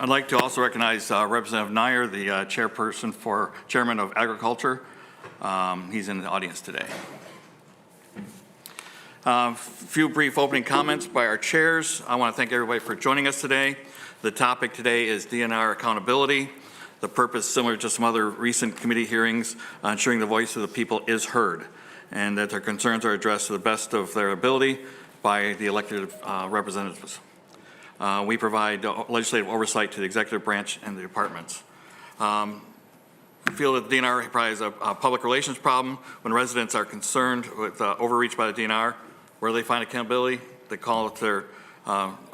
I'd like to also recognize Representative Nyer, the chairman of Agriculture. He's in the audience today. Few brief opening comments by our chairs. I want to thank everybody for joining us today. The topic today is DNR accountability. The purpose, similar to some other recent committee hearings, ensuring the voice of the people is heard and that their concerns are addressed to the best of their ability by the elected representatives. We provide legislative oversight to the executive branch and the departments. We feel that the DNR provides a public relations problem when residents are concerned with overreach by the DNR. Where they find accountability, they call it their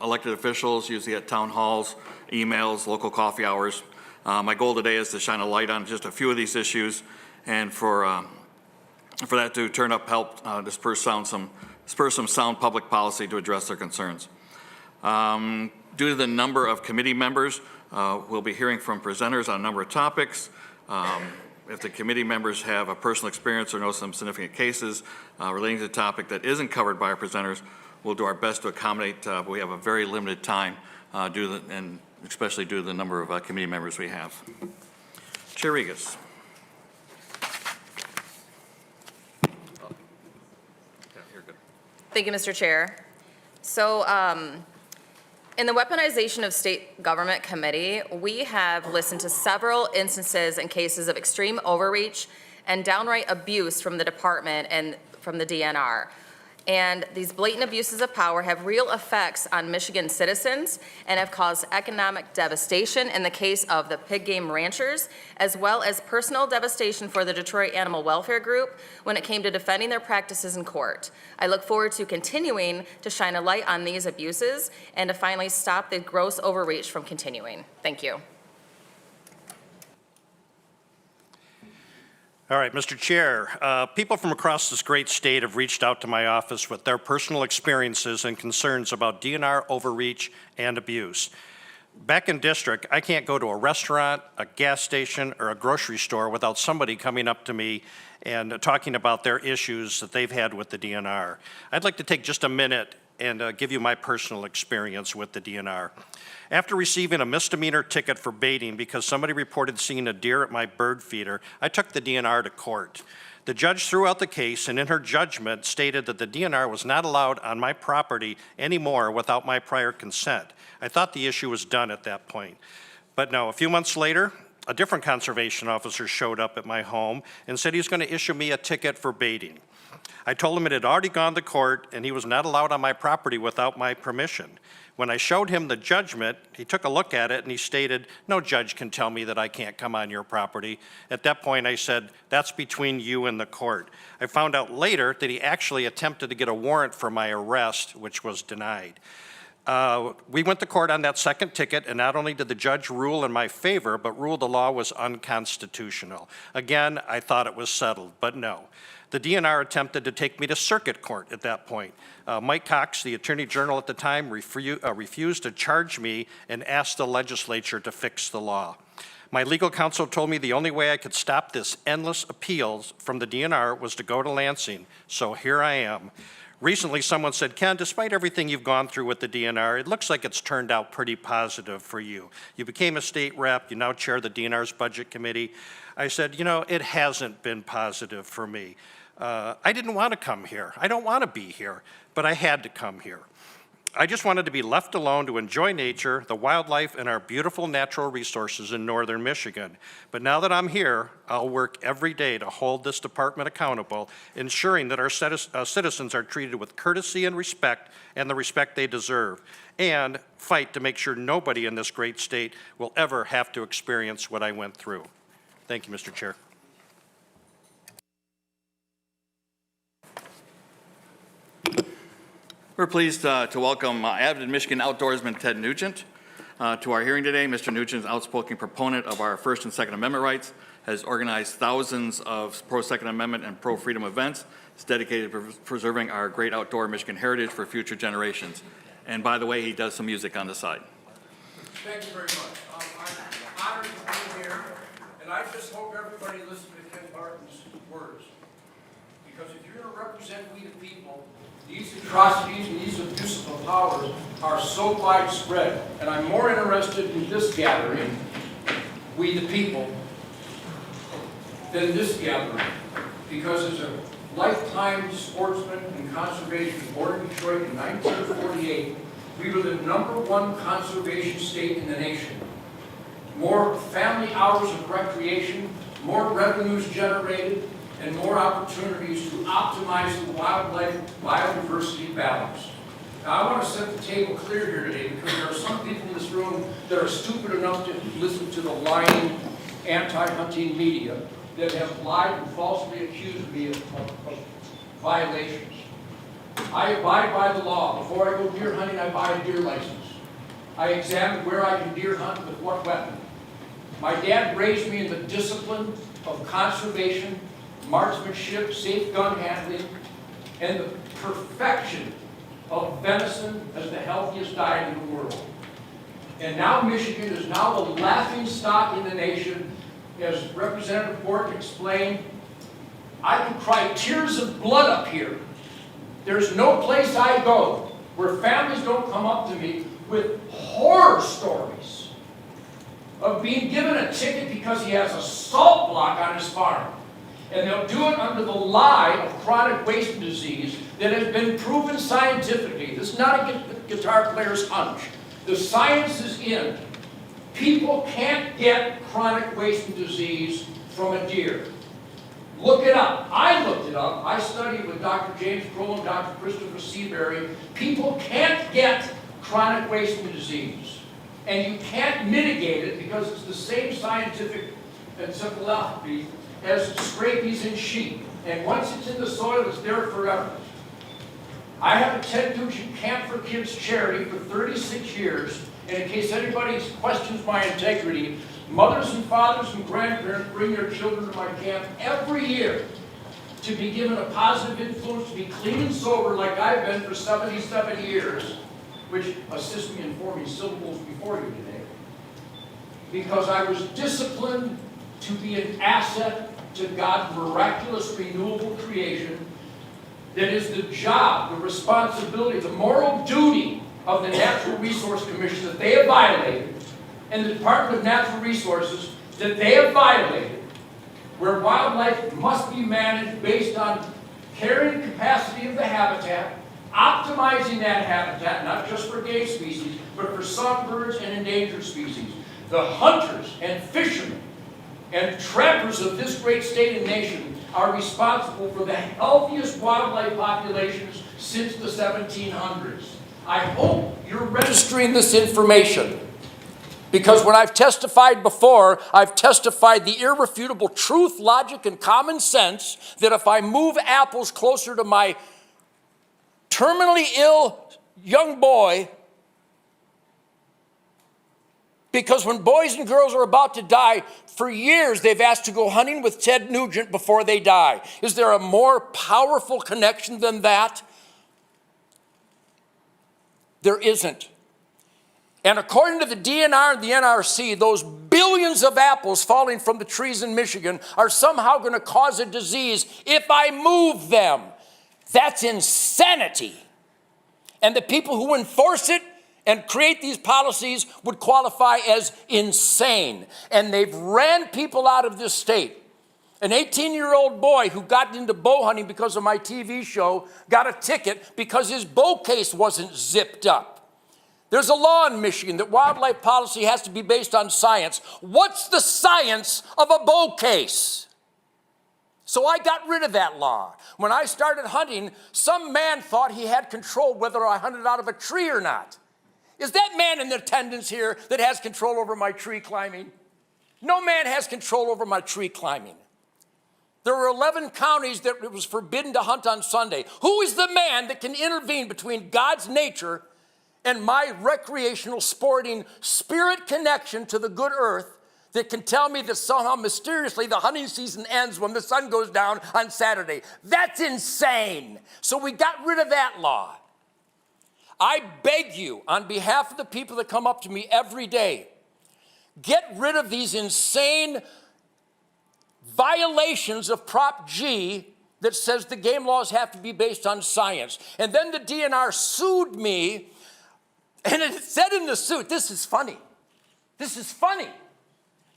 elected officials, usually at town halls, emails, local coffee hours. My goal today is to shine a light on just a few of these issues, and for that to turn up help spur some sound public policy to address their concerns. Due to the number of committee members, we'll be hearing from presenters on a number of topics. If the committee members have a personal experience or know some significant cases relating to the topic that isn't covered by our presenters, we'll do our best to accommodate, but we have a very limited time, and especially due to the number of committee members we have. Chair Regas. Thank you, Mr. Chair. So, in the Weaponization of State Government Committee, we have listened to several instances and cases of extreme overreach and downright abuse from the department and from the DNR. And these blatant abuses of power have real effects on Michigan citizens and have caused economic devastation in the case of the pig game ranchers, as well as personal devastation for the Detroit Animal Welfare Group when it came to defending their practices in court. I look forward to continuing to shine a light on these abuses and to finally stop the gross overreach from continuing. Thank you. All right, Mr. Chair, people from across this great state have reached out to my office with their personal experiences and concerns about DNR overreach and abuse. Back in district, I can't go to a restaurant, a gas station, or a grocery store without somebody coming up to me and talking about their issues that they've had with the DNR. I'd like to take just a minute and give you my personal experience with the DNR. After receiving a misdemeanor ticket for baiting because somebody reported seeing a deer at my bird feeder, I took the DNR to court. The judge threw out the case and in her judgment stated that the DNR was not allowed on my property anymore without my prior consent. I thought the issue was done at that point. But no, a few months later, a different conservation officer showed up at my home and said he was going to issue me a ticket for baiting. I told him it had already gone to court and he was not allowed on my property without my permission. When I showed him the judgment, he took a look at it and he stated, "No judge can tell me that I can't come on your property." At that point, I said, "That's between you and the court." I found out later that he actually attempted to get a warrant for my arrest, which was denied. We went to court on that second ticket, and not only did the judge rule in my favor, but ruled the law was unconstitutional. Again, I thought it was settled, but no. The DNR attempted to take me to circuit court at that point. Mike Cox, the Attorney General at the time, refused to charge me and asked the legislature to fix the law. My legal counsel told me the only way I could stop this endless appeals from the DNR was to go to Lansing, so here I am. Recently, someone said, "Ken, despite everything you've gone through with the DNR, it looks like it's turned out pretty positive for you. You became a state rep, you now chair the DNR's budget committee." I said, "You know, it hasn't been positive for me. I didn't want to come here. I don't want to be here, but I had to come here. I just wanted to be left alone to enjoy nature, the wildlife, and our beautiful natural resources in northern Michigan. But now that I'm here, I'll work every day to hold this department accountable, ensuring that our citizens are treated with courtesy and the respect they deserve, and fight to make sure nobody in this great state will ever have to experience what I went through." Thank you, Mr. Chair. We're pleased to welcome avid Michigan outdoorsman Ted Nugent to our hearing today. Mr. Nugent is an outspoken proponent of our First and Second Amendment rights, has organized thousands of pro-Second Amendment and pro-freedom events. He's dedicated to preserving our great outdoor Michigan heritage for future generations. And by the way, he does some music on the side. Thank you very much. I'm honored to be here, and I just hope everybody listens to Ken Barton's words. Because if you're going to represent we the people, these atrocities and these abuses of power are so widespread. And I'm more interested in this gathering, we the people, than this gathering. Because as a lifetime sportsman and conservation born in Detroit in 1948, we were the #1 conservation state in the nation. More family hours of recreation, more revenues generated, and more opportunities to optimize the wildlife biodiversity balance. Now, I want to set the table clear here today because there are some people in this room that are stupid enough to listen to the lying, anti-hunting media that have lied and falsely accused me of violations. I abide by the law. Before I go deer hunting, I buy a deer license. I examine where I can deer hunt with what weapon. My dad raised me in the discipline of conservation, marksmanship, safe gun handling, and the perfection of venison as the healthiest diet in the world. And now Michigan is now the laughing stock in the nation. As Representative Borton explained, I can cry tears of blood up here. There's no place I go where families don't come up to me with horror stories of being given a ticket because he has a salt block on his farm. And they'll do it under the lie of chronic wasting disease that has been proven scientifically. This is not a guitar player's hunch. The science is in. People can't get chronic wasting disease from a deer. Look it up. I looked it up. I studied with Dr. James Kroll and Dr. Christopher Seabury. People can't get chronic wasting disease. And you can't mitigate it because it's the same scientific encephalopathy as scabies in sheep. And once it's in the soil, it's there forever. I have a Ted Nugent Camp for Kids charity for 36 years. And in case anybody questions my integrity, mothers and fathers and grandparents bring their children to my camp every year to be given a positive influence, to be clean and sober like I've been for 77 years, which assists me in forming syllables before you today. Because I was disciplined to be an asset to God's miraculous renewable creation that is the job, the responsibility, the moral duty of the Natural Resource Commission that they have violated, and the Department of Natural Resources that they have violated, where wildlife must be managed based on carrying capacity of the habitat, optimizing that habitat, not just for game species, but for songbirds and endangered species. The hunters and fishermen and trappers of this great state and nation are responsible for the healthiest wildlife populations since the 1700s. I hope you're registering this information, because when I've testified before, I've testified the irrefutable truth, logic, and common sense that if I move apples closer to my terminally ill young boy, because when boys and girls are about to die, for years they've asked to go hunting with Ted Nugent before they die. Is there a more powerful connection than that? There isn't. And according to the DNR and the NRC, those billions of apples falling from the trees in Michigan are somehow going to cause a disease if I move them. That's insanity. And the people who enforce it and create these policies would qualify as insane. And they've ran people out of this state. An 18-year-old boy who got into bow hunting because of my TV show got a ticket because his bow case wasn't zipped up. There's a law in Michigan that wildlife policy has to be based on science. What's the science of a bow case? So I got rid of that law. When I started hunting, some man thought he had control whether I hunted out of a tree or not. Is that man in attendance here that has control over my tree climbing? No man has control over my tree climbing. There were 11 counties that it was forbidden to hunt on Sunday. Who is the man that can intervene between God's nature and my recreational, sporting, spirit connection to the good earth that can tell me that somehow mysteriously the hunting season ends when the sun goes down on Saturday? That's insane. So we got rid of that law. I beg you, on behalf of the people that come up to me every day, get rid of these insane violations of Prop G that says the game laws have to be based on science. And then the DNR sued me, and it said in the suit, this is funny. This is funny.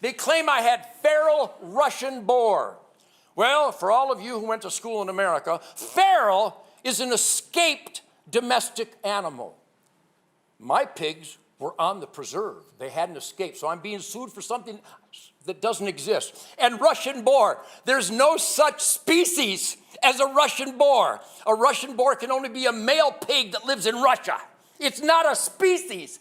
They claim I had feral Russian boar. Well, for all of you who went to school in America, feral is an escaped domestic animal. My pigs were on the preserve. They hadn't escaped, so I'm being sued for something that doesn't exist. And Russian boar, there's no such species as a Russian boar. A Russian boar can only be a male pig that lives in Russia. It's not a species.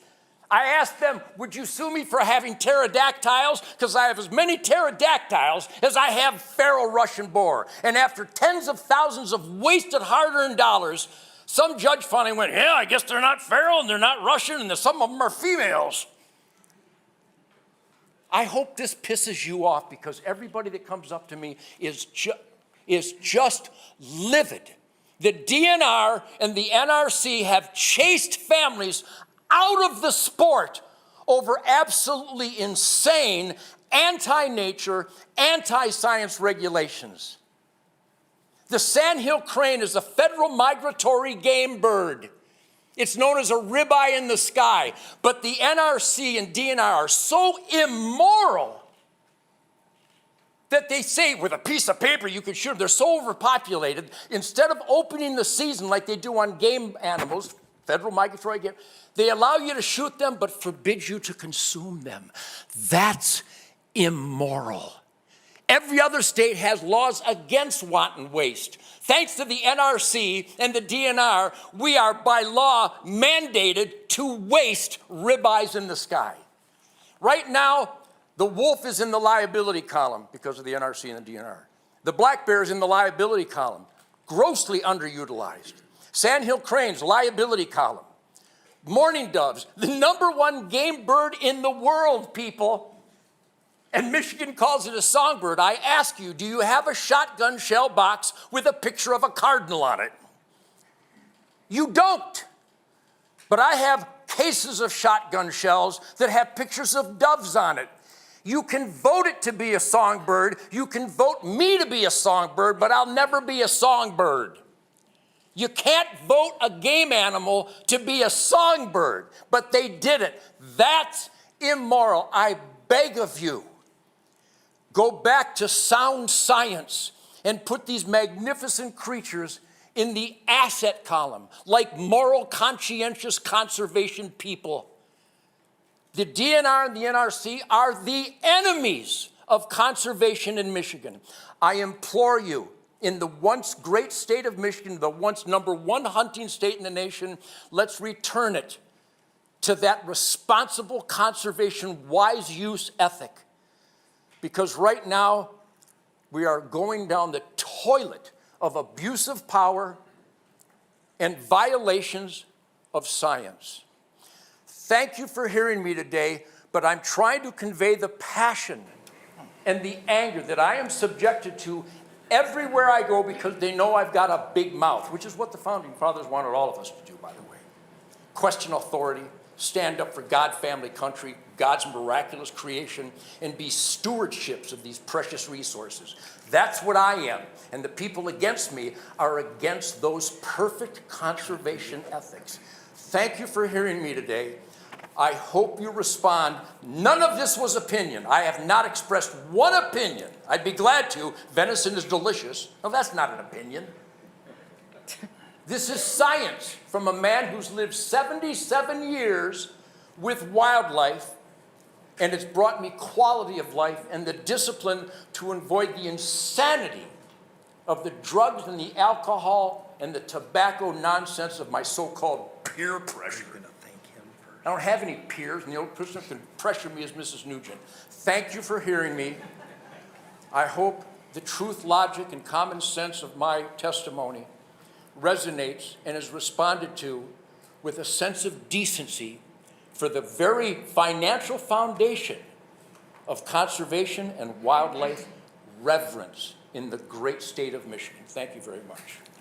I asked them, would you sue me for having pterodactyls? Because I have as many pterodactyls as I have feral Russian boar. And after tens of thousands of wasted hard-earned dollars, some judge finally went, yeah, I guess they're not feral and they're not Russian and some of them are females. I hope this pisses you off because everybody that comes up to me is just livid. The DNR and the NRC have chased families out of the sport over absolutely insane anti-nature, anti-science regulations. The sandhill crane is a federal migratory game bird. It's known as a ribeye in the sky. But the NRC and DNR are so immoral that they say with a piece of paper you can shoot them. They're so overpopulated, instead of opening the season like they do on game animals, federal migratory game, they allow you to shoot them but forbid you to consume them. That's immoral. Every other state has laws against wanton waste. Thanks to the NRC and the DNR, we are by law mandated to waste ribeyes in the sky. Right now, the wolf is in the liability column because of the NRC and the DNR. The black bear is in the liability column, grossly underutilized. Sandhill cranes, liability column. Mourning doves, the #1 game bird in the world, people. And Michigan calls it a songbird. I ask you, do you have a shotgun shell box with a picture of a cardinal on it? You don't. But I have cases of shotgun shells that have pictures of doves on it. You can vote it to be a songbird. You can vote me to be a songbird, but I'll never be a songbird. You can't vote a game animal to be a songbird, but they did it. That's immoral. I beg of you, go back to sound science and put these magnificent creatures in the asset column, like moral, conscientious conservation people. The DNR and the NRC are the enemies of conservation in Michigan. I implore you, in the once great state of Michigan, the once #1 hunting state in the nation, let's return it to that responsible conservation, wise use ethic. Because right now, we are going down the toilet of abuse of power and violations of science. Thank you for hearing me today, but I'm trying to convey the passion and the anger that I am subjected to everywhere I go because they know I've got a big mouth, which is what the Founding Fathers wanted all of us to do, by the way. Question authority, stand up for God, family, country, God's miraculous creation, and be stewardships of these precious resources. That's what I am. And the people against me are against those perfect conservation ethics. Thank you for hearing me today. I hope you respond. None of this was opinion. I have not expressed one opinion. I'd be glad to. Venison is delicious. No, that's not an opinion. This is science from a man who's lived 77 years with wildlife, and it's brought me quality of life and the discipline to avoid the insanity of the drugs and the alcohol and the tobacco nonsense of my so-called peer pressure. I don't have any peers, and the only person who can pressure me is Mrs. Nugent. Thank you for hearing me. I hope the truth, logic, and common sense of my testimony resonates and is responded to with a sense of decency for the very financial foundation of conservation and wildlife reverence in the great state of Michigan. Thank you very much.